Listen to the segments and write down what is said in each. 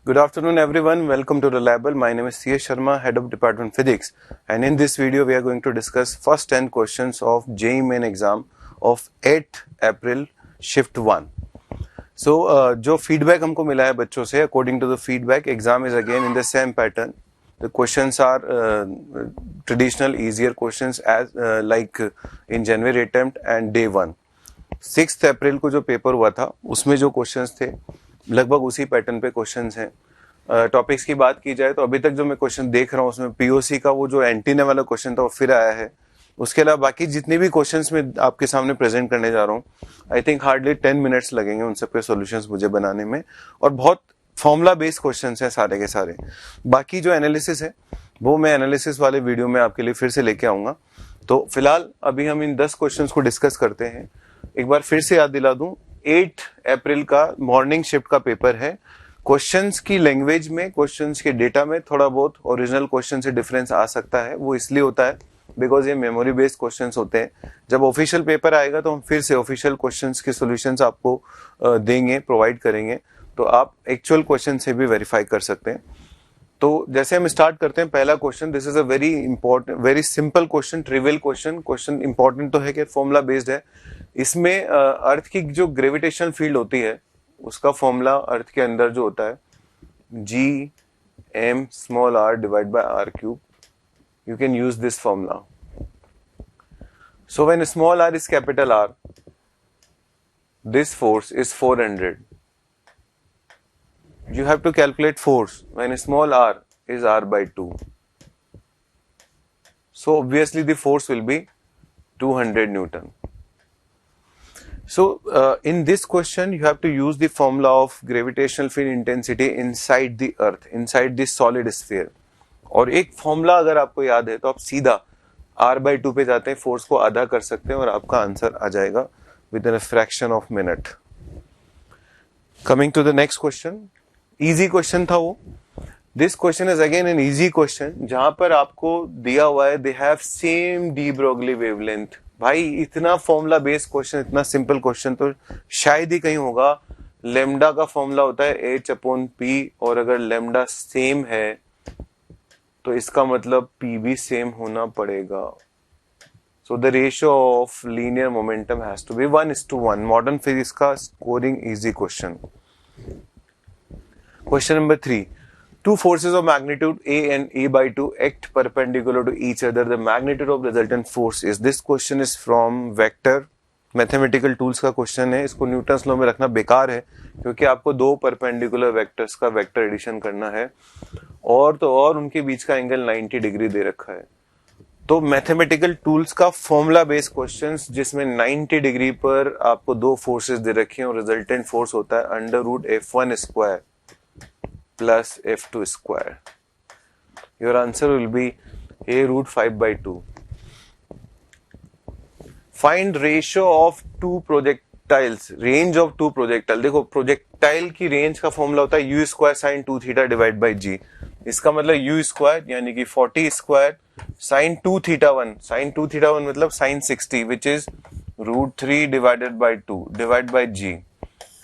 Good afternoon everyone, welcome to Reliable. My name is C.S. Sharma, Head of Department Physics, and in this video we are going to discuss first 10 questions of JEE Main exam of 8th April Shift 1. So जो feedback हमको मिला है बच्चों से, according to the feedback, exam is again in the same pattern. The questions are traditional easier questions as like in January attempt and day 1. 6th अप्रैल को जो paper हुआ था उसमें जो क्वेश्चंस थे लगभग उसी पैटर्न पे क्वेश्चंस हैं। टॉपिक्स की बात की जाए तो अभी तक जो मैं क्वेश्चन देख रहा हूँ उसमें पीओसी का वो जो एंटीना वाला क्वेश्चन था वो फिर आया है। उसके अलावा बाकी जितने भी क्वेश्चंस मैं आपके सामने प्रेजेंट करने जा रहा हूँ, आई थिंक हार्डली 10 मिनट्स लगेंगे उन सबके सॉल्यूशंस मुझे बनाने में, और बहुत फॉर्मूला बेस्ड क्वेश्चंस हैं सारे के सारे। बाकी जो एनालिसिस है वो मैं एनालिसिस वाले वीडियो में आपके लिए फिर से लेके आऊंगा। तो फिलहाल अभी हम इन 10 क्वेश्चंस को डिस्कस करते हैं। एक बार फिर से याद दिला दूं, 8 अप्रैल का मॉर्निंग शिफ्ट का पेपर है। क्वेश्चंस की लैंग्वेज में, क्वेश्चंस के डेटा में थोड़ा बहुत ओरिजिनल क्वेश्चन से डिफरेंस आ सकता है। वो इसलिए होता है बिकॉज ये मेमोरी बेस्ड क्वेश्चंस होते हैं। जब ऑफिशियल पेपर आएगा तो हम फिर से ऑफिशियल क्वेश्चंस के सॉल्यूशंस आपको देंगे, प्रोवाइड करेंगे, तो आप एक्चुअल क्वेश्चन से भी वेरीफाई कर सकते हैं। तो जैसे हम स्टार्ट करते हैं, पहला question, this is a very important, very simple question, trivial question. Question important तो है कि फॉर्मूला बेस्ड है। इसमें अर्थ की जो ग्रेविटेशनल फील्ड होती है उसका फॉर्मूला अर्थ के अंदर जो होता है G M small R divide by R cube. You can use this formula. So when small R is capital R, this force is 400. You have to calculate force when small r is r by 2. So obviously the force will be 200 Newton. So in this question you have to use the formula of gravitational field intensity inside the earth, inside this solid sphere. और एक formula अगर आपको याद है तो आप सीधा r by 2 पे जाते हैं, फोर्स को आधा कर सकते हैं और आपका आंसर आ जाएगा within a fraction of minute. Coming to the next question. Easy question था वो। This question is again an easy question जहां पर आपको दिया हुआ है they have same de Broglie wavelength. भाई इतना फॉर्मूला बेस्ड क्वेश्चन, इतना सिंपल क्वेश्चन तो शायद ही कहीं होगा। लेमडा का फॉर्मूला होता है h/p, और अगर लेमडा सेम है तो इसका मतलब p भी सेम होना पड़ेगा। So the ratio of linear momentum has to be 1:1। Modern physics का scoring easy question. Question number 3. Two forces of magnitude A and A by 2 act perpendicular to each other. The magnitude of resultant force is. This question is from vector mathematical tools का question है। इसको Newton's law में रखना बेकार है क्योंकि आपको दो परपेंडिकुलर वेक्टर्स का वेक्टर एडिशन करना है, और तो और उनके बीच का एंगल 90 डिग्री दे रखा है। तो मैथमेटिकल टूल्स का फॉर्मूला बेस्ड क्वेश्चंस जिसमें 90 डिग्री पर आपको दो फोर्सेस दे रखे हैं और रिजल्टेंट फोर्स होता है √f1 square plus f2 square. Your answer will be a √5/2. Find ratio of two projectiles. Range of two projectile. देखो प्रोजेक्टाइल की रेंज का फॉर्मूला होता है u² sin 2θ divide by g। इसका मतलब u² यानी कि 40² sin 2θ1, sin 2θ1 मतलब sin 60, which is √3 divided by 2 divided by g.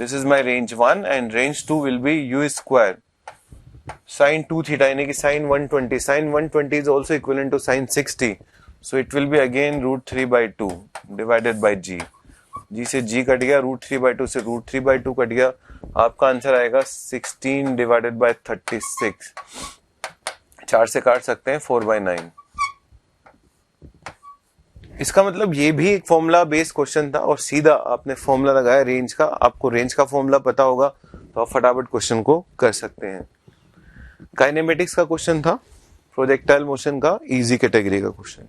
This is my range 1 and range 2 will be u² sin 2θ यानी कि sin 120. Sin 120 is also equivalent to sin 60. So it will be again √3/2 divided by g. g से g cut गया, √3/2 से √3/2 cut गया, आपका answer आएगा 16 divided by 36। 4 से काट सकते हैं 4/9। इसका मतलब ये भी एक फॉर्मूला बेस्ड क्वेश्चन था और सीधा आपने फॉर्मूला लगाया रेंज का। आपको रेंज का फॉर्मूला पता होगा तो आप फटाफट क्वेश्चन को कर सकते हैं। काइनेमेटिक्स का क्वेश्चन था, प्रोजेक्टाइल मोशन का इजी कैटेगरी का question.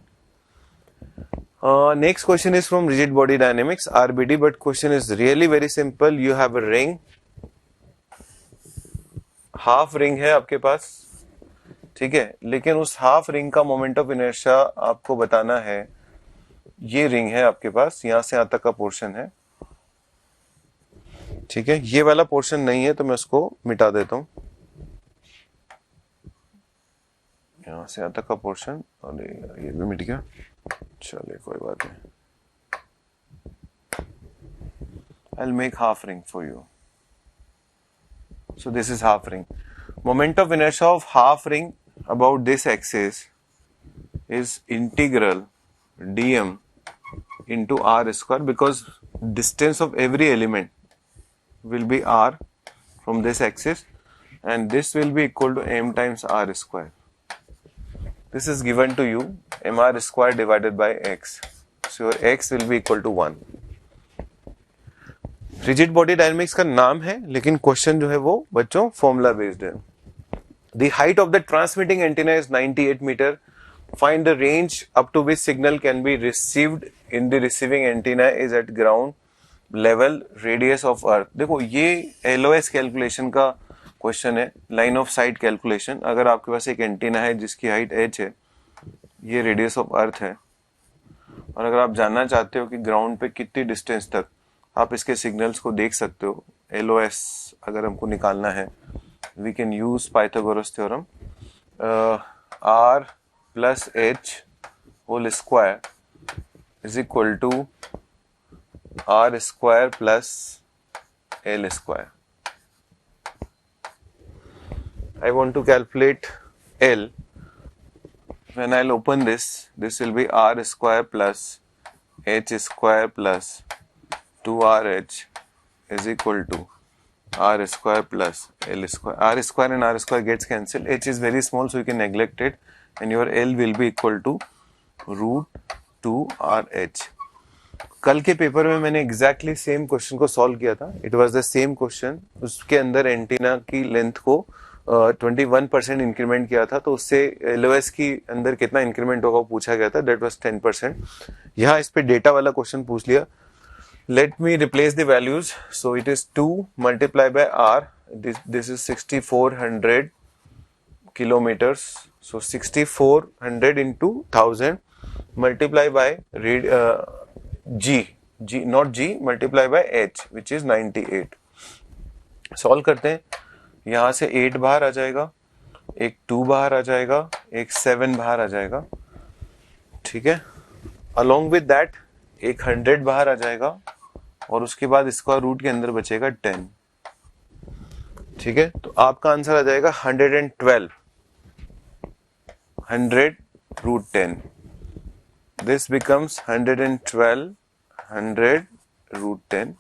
Next question is from rigid body dynamics RBD, but question is really very simple. You have a ring, half ring है आपके पास, ठीक है, लेकिन उस हाफ रिंग का मोमेंट ऑफ इनर्शिया आपको बताना है। ये रिंग है आपके पास, यहां से यहां तक का पोर्शन है, ठीक है। ये वाला पोर्शन नहीं है तो मैं उसको मिटा देता हूं। यहां से यहां तक का पोर्शन, अरे ये भी मिट गया, चलिए कोई बात नहीं। I'll make half ring for you. So this is half ring. Moment of inertia of half ring about this axis is integral dm into r square, because distance of every element will be r from this axis, and this will be equal to m times r square. This is given to you mr square divided by x. So your x will be equal to 1. Rigid body dynamics का नाम है, लेकिन question जो है वो बच्चों formula based है. The height of the transmitting antenna is 98 metre. Find the range up to which signal can be received in the receiving antenna is at ground level radius of earth. देखो ये LOS calculation का question है, line of sight calculation. अगर आपके पास एक antenna है जिसकी height h है, ये रेडियस ऑफ अर्थ है, और अगर आप जानना चाहते हो कि ग्राउंड पे कितनी डिस्टेंस तक आप इसके सिग्नल्स को देख सकते हो, एलओएस अगर हमको निकालना है, we can use Pythagoras theorem. r plus h whole square is equal to r square plus l square. I want to calculate L. When I'll open this, this will be r square plus h square plus 2rh is equal to r square plus l square. R square and r square gets cancelled. H is very small, so you can neglect it, and your L will be equal to root 2rh. कल के paper में मैंने exactly same question को solve किया था. It was the same question. उसके अंदर antenna की लेंथ को 21% इंक्रीमेंट किया था, तो उससे एलओएस की अंदर कितना इंक्रीमेंट होगा वो पूछा गया था. That was 10%. यहाँ इस पे डेटा वाला क्वेश्चन पूछ लिया. Let me replace the values. So it is 2 multiply by R. This is 6400 kilometres. So 6400 into 1000 multiply by g not g multiply by h which is 98. Solve करते हैं. यहां से 8 बाहर आ जाएगा, एक 2 बाहर आ जाएगा, एक 7 बाहर आ जाएगा. ठीक है. अलोंग विद दैट एक 100 बाहर आ जाएगा, और उसके बाद स्क्वायर रूट के अंदर बचेगा 10. ठीक है. तो आपका आंसर आ जाएगा 112. 100 रूट 10. This becomes 112 100 root 10.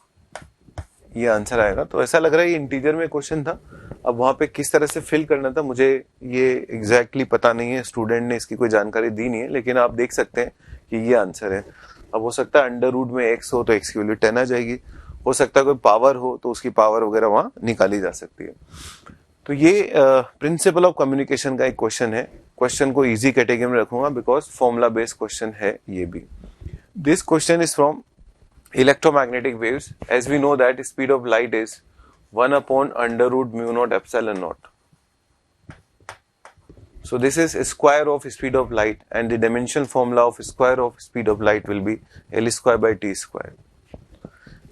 ये आंसर आएगा. तो ऐसा लग रहा है ये इंटीजर में क्वेश्चन था. अब वहां पे किस तरह से फिल करना था मुझे ये एग्जैक्टली पता नहीं है, स्टूडेंट ने इसकी कोई जानकारी दी नहीं है, लेकिन आप देख सकते हैं कि ये आंसर है. अब हो सकता है अंडर रूट में x हो तो x की वैल्यू 10 आ जाएगी. हो सकता है कोई पावर हो तो उसकी पावर वगैरह वहां निकाली जा सकती है. तो ये प्रिंसिपल ऑफ कम्युनिकेशन का एक क्वेश्चन है. क्वेश्चन को इजी कैटेगरी में रखूंगा बिकॉज फॉर्मूला बेस्ड क्वेश्चन है ये भी. This question is from electromagnetic waves. As we know that speed of light is 1 upon under root mu naught epsilon naught. So this is square of speed of light, and the dimension formula of square of speed of light will be L square by T square.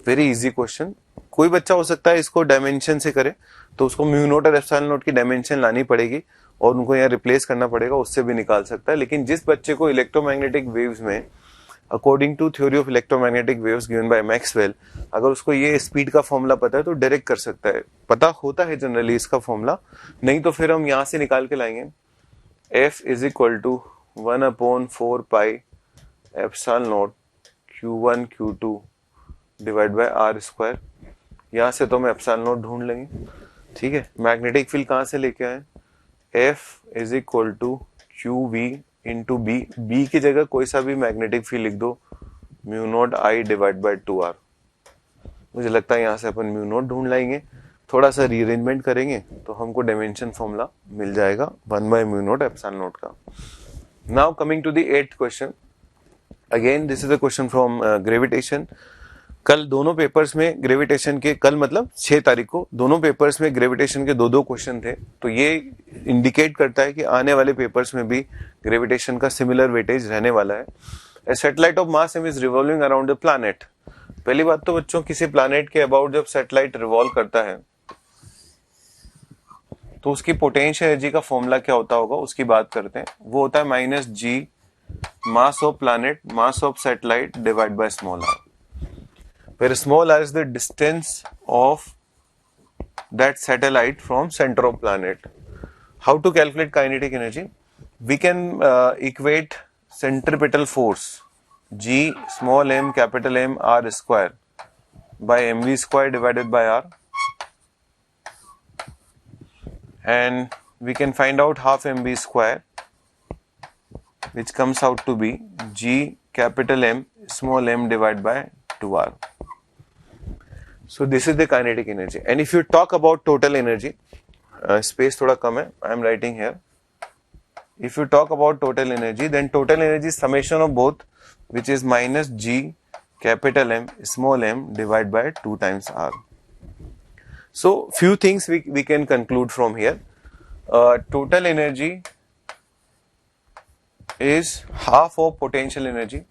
Very easy question. कोई बच्चा हो सकता है इसको dimension से करे, तो उसको म्यू नोट और एप्सिलॉन नोट की डायमेंशन लानी पड़ेगी और उनको यहाँ रिप्लेस करना पड़ेगा, उससे भी निकाल सकता है. लेकिन जिस बच्चे को इलेक्ट्रोमैग्नेटिक वेव्स में according to theory of electromagnetic waves given by Maxwell, अगर उसको ये स्पीड का फॉर्मूला पता है तो डायरेक्ट कर सकता है. पता होता है जनरली इसका फॉर्मूला, नहीं तो फिर हम यहां से निकाल के लाएंगे. F is equal to 1 upon 4 pi epsilon naught Q1 Q2 divide by R square. यहां से तो हम एप्सिलॉन नॉट ढूंढ लेंगे. ठीक है. मैग्नेटिक फील्ड कहां से लेके आए? F is equal to QV into B की जगह कोई सा भी मैग्नेटिक फील्ड लिख दो, mu naught I divide by 2r. मुझे लगता है यहां से अपन म्यू नोट ढूंढ लाएंगे, थोड़ा सा रीअरेंजमेंट करेंगे तो हमको डायमेंशन फॉर्मूला मिल जाएगा 1 by mu nought epsilon nought का. Now coming to the 8th question. Again this is a question from gravitation. कल दोनों पेपर्स में ग्रेविटेशन के, कल मतलब 6 तारीख को दोनों पेपर्स में ग्रेविटेशन के 2-2 क्वेश्चन थे. तो ये इंडिकेट करता है कि आने वाले पेपर्स में भी ग्रेविटेशन का सिमिलर वेटेज रहने वाला है. A satellite of mass m is revolving around the planet. पहली बात तो बच्चों, किसी प्लैनेट के अबाउट जब सैटेलाइट रिवॉल्व करता है तो उसकी पोटेंशियल एनर्जी का फॉर्मूला क्या होता होगा उसकी बात करते हैं. वो होता है -g mass of planet mass of satellite divide by small r, where small r is the distance of that satellite from center of planet. How to calculate kinetic energy? We can equate centripetal force G small m capital M R square by mv square divided by r, and we can find out half mv square, which comes out to be G capital M small m divided by 2r. So this is the kinetic energy. And if you talk about total energy, space थोड़ा कम है, I am writing here. If you talk about total energy, then total energy is summation of both, which is minus G capital M small m divided by 2 times R. So few things we can conclude from here. Total energy is half of potential energy.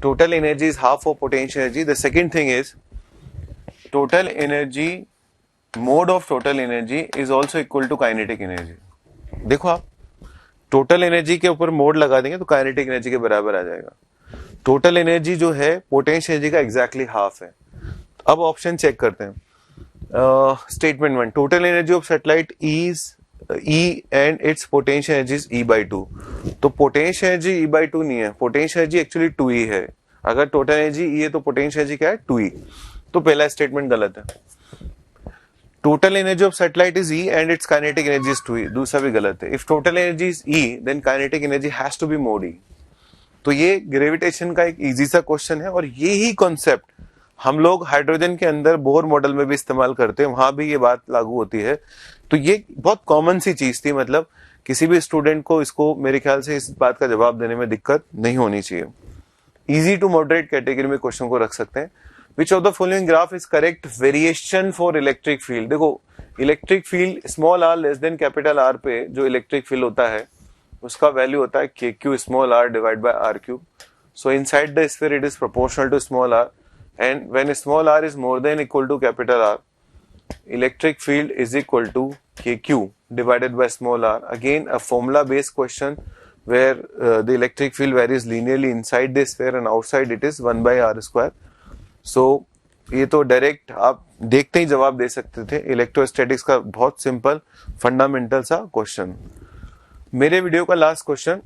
Total energy is half of potential energy. The second thing is total energy, mode of total energy is also equal to kinetic energy. देखो आप total energy के ऊपर mode लगा देंगे तो kinetic energy के बराबर आ जाएगा. टोटल एनर्जी जो है पोटेंशियल एनर्जी का एग्जैक्टली हाफ है. अब ऑप्शन चेक करते हैं. Statement 1, total energy of satellite is E and its potential energy is E by 2. तो पोटेंशियल एनर्जी E by 2 नहीं है, पोटेंशियल एनर्जी एक्चुअली 2E है. अगर टोटल एनर्जी E है तो पोटेंशियल एनर्जी क्या है 2E. तो पहला स्टेटमेंट गलत है. Total energy of satellite is E and its kinetic energy is 2E. दूसरा भी गलत है. If total energy is E then kinetic energy has to be mod E. तो ये ग्रेविटेशन का एक इजी सा क्वेश्चन है और ये ही कॉन्सेप्ट हम लोग हाइड्रोजन के अंदर बोर मॉडल में भी इस्तेमाल करते हैं, वहां भी ये बात लागू होती है. तो ये बहुत कॉमन सी चीज थी, मतलब किसी भी स्टूडेंट को इसको मेरे ख्याल से इस बात का जवाब देने में दिक्कत नहीं होनी चाहिए. इजी टू मॉडरेट कैटेगरी में क्वेश्चन को रख सकते हैं. Which of the following graph is correct variation for electric field? देखो electric field small R less than capital R पे जो इलेक्ट्रिक फील्ड होता है उसका वैल्यू होता है K Q small R divide by R cube. So inside the sphere it is proportional to small R, and when small r is more than equal to capital R, electric field is equal to kq divided by small r. Again a formula based question where the electric field varies linearly inside the sphere and outside it is 1 by r square. So ये तो direct आप देखते ही जवाब दे सकते थे. Electrostatics का बहुत simple fundamental सा क्वेश्चन. मेरे वीडियो का लास्ट क्वेश्चन,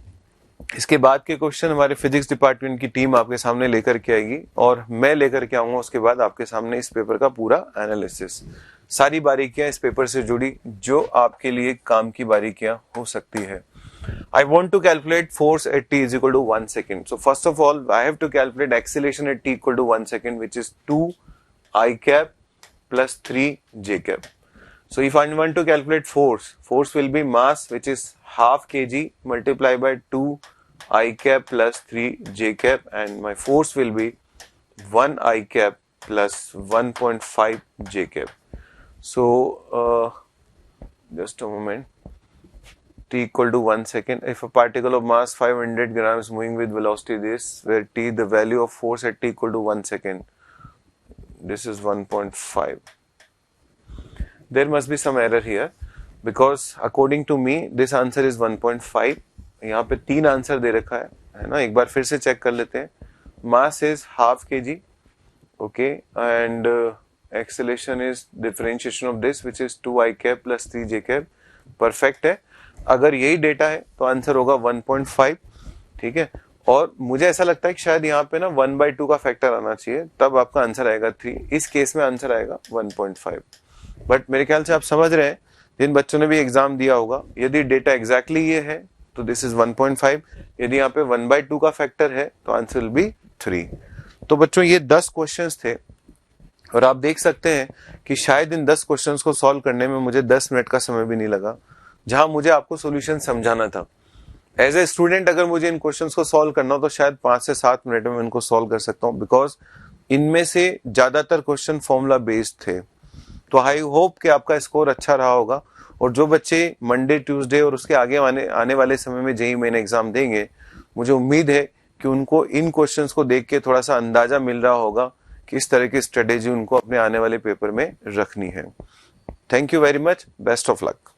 इसके बाद के क्वेश्चन हमारे फिजिक्स डिपार्टमेंट की टीम आपके सामने लेकर के आएगी और मैं लेकर के आऊंगा उसके बाद आपके सामने इस पेपर का पूरा एनालिसिस. सारी बारीकियां इस पेपर से जुड़ी जो आपके लिए काम की बारीकियां हो सकती है. I want to calculate force at t is equal to 1 second. So first of all, I have to calculate acceleration at t equal to 1 second, which is 2 I cap plus 3 j cap. So if I want to calculate force will be mass, which is half kg multiplied by 2 I cap plus 3 j cap, and my force will be 1 I cap plus 1.5 j cap. So just a moment. T equal to 1 second. If a particle of mass 500 grams moving with velocity this, where t the value of force at t equal to 1 second, this is 1.5. There must be some error here because according to me this answer is 1.5. यहाँ पे 3 answer दे रखा है ना. एक बार फिर से check कर लेते हैं. मास is half K G, okay, and acceleration is differentiation of this which is 2 i cap plus 3 j cap. Perfect है. अगर यही डेटा है तो आंसर होगा 1.5. ठीक है. और मुझे ऐसा लगता है कि शायद यहाँ पे ना 1/2 का फैक्टर आना चाहिए, तब आपका आंसर आएगा 3. इस केस में आंसर आएगा 1.5. बट मेरे ख्याल से आप समझ रहे हैं, जिन बच्चों ने भी एग्जाम दिया होगा, यदि डेटा एग्जैक्टली ये है तो दिस इज 1.5. यदि यहाँ पे 1/2 का फैक्टर है तो आंसर विल बी 3. तो बच्चों ये 10 क्वेश्चंस थे और आप देख सकते हैं कि शायद इन 10 क्वेश्चंस को सॉल्व करने में मुझे 10 मिनट का समय भी नहीं लगा, जहां मुझे आपको सॉल्यूशन समझाना था. एज ए स्टूडेंट अगर मुझे इन क्वेश्चंस को सॉल्व करना हो तो शायद 5 से 7 मिनट में इनको सॉल्व कर सकता हूं, बिकॉज इनमें से ज्यादातर क्वेश्चन फॉर्मूला बेस्ड थे. तो आई होप कि आपका स्कोर अच्छा रहा होगा. और जो बच्चे मंडे, ट्यूसडे और उसके आगे आने वाले समय में जेईई मेन एग्जाम देंगे, मुझे उम्मीद है कि उनको इन क्वेश्चंस को देख के थोड़ा सा अंदाजा मिल रहा होगा कि इस तरह की स्ट्रेटेजी उनको अपने आने वाले पेपर में रखनी है. Thank you very much. Best of luck.